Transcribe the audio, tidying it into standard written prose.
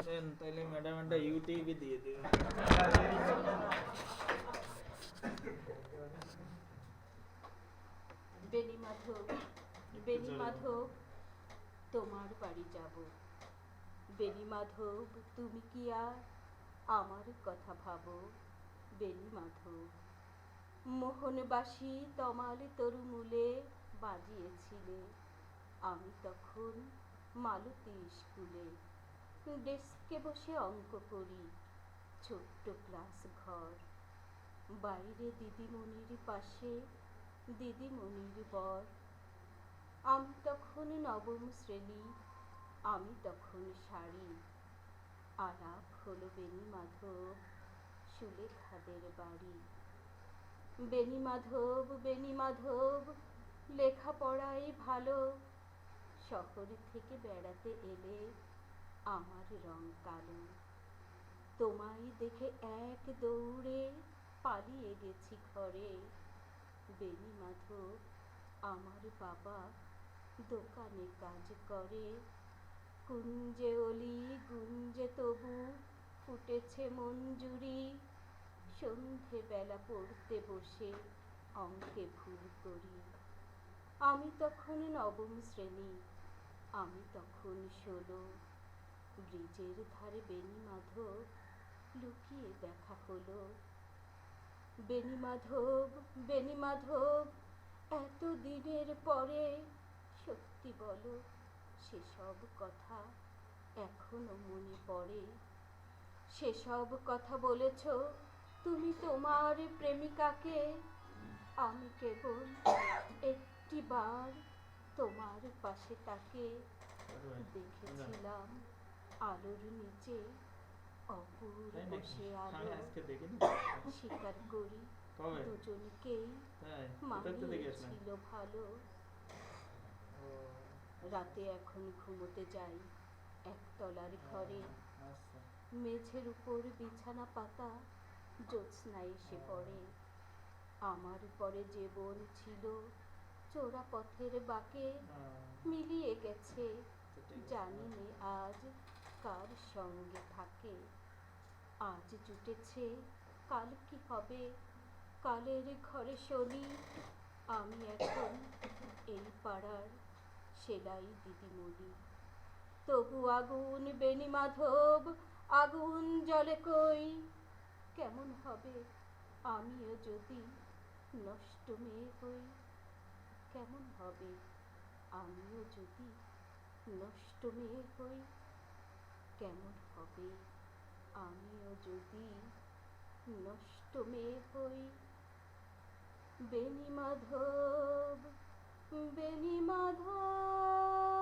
দেন তাহলে ম্যাডাম একটা ইউটিউবে দিয়ে দিও। বেনি মাধব, বেনি মাধব, তোমার বাড়ি যাব। বেনি মাধব, তুমি কি আর আমার কথা ভাবো? বেনি মাধব, মোহনবাসী তমাল তরুমূলে বাজিয়েছিলে, আমি তখন মালতী স্কুলে ডেস্কে বসে অঙ্ক করি, ছোট্ট ক্লাস ঘর, বাইরে দিদিমণির পাশে দিদিমণির বর। আমি তখন নবম শ্রেণী, আমি তখন শাড়ি, আলাপ হলো বেনি মাধব সুলেখাদের বাড়ি। বেনি মাধব, বেনি মাধব, লেখাপড়ায় ভালো, শহর থেকে বেড়াতে এলে আমার রং কালো, তোমায় দেখে এক দৌড়ে পালিয়ে গেছি ঘরে। বেনি মাধব, আমার বাবা দোকানে কাজ করে, কুঞ্জে অলি গুঞ্জে তবু ফুটেছে মঞ্জুরি, সন্ধেবেলা পড়তে বসে অঙ্কে ভুল করি। আমি তখন নবম শ্রেণী, আমি তখন 16, ব্রিজের ধারে বেনি মাধব লুকিয়ে দেখা হলো। বেনি মাধব, বেনি মাধব, এত দিনের পরে সত্যি বলো, সেসব কথা এখনো মনে পড়ে? সেসব কথা বলেছ তুমি তোমার প্রেমিকাকে, আমি কেবল একটিবার তোমার পাশে তাকে দেখেছিলাম আলোর নিচে অপূর বসে আলো। স্বীকার করি দুজনকেই মানিয়েছিল ভালো। রাতে এখন ঘুমোতে যাই একতলার ঘরে, মেঝের উপর বিছানা পাতা, জ্যোৎস্না এসে পড়ে। আমার পরে যে বোন ছিল চোরা পথের বাঁকে মিলিয়ে গেছে, জানি নে আজ কার সঙ্গে থাকে। আজ জুটেছে কাল কি হবে, কালের ঘরে শনি, আমি এখন এই পাড়ার সেলাই দিদিমণি। তবু আগুন বেনি মাধব, আগুন জ্বলে কই, কেমন হবে আমিও যদি নষ্ট মেয়ে হই? কেমন হবে আমিও যদি নষ্ট মেয়ে হই? কেমন হবে আমিও যদি নষ্ট মেয়ে হই? বেনি মাধব, বেনি মাধব।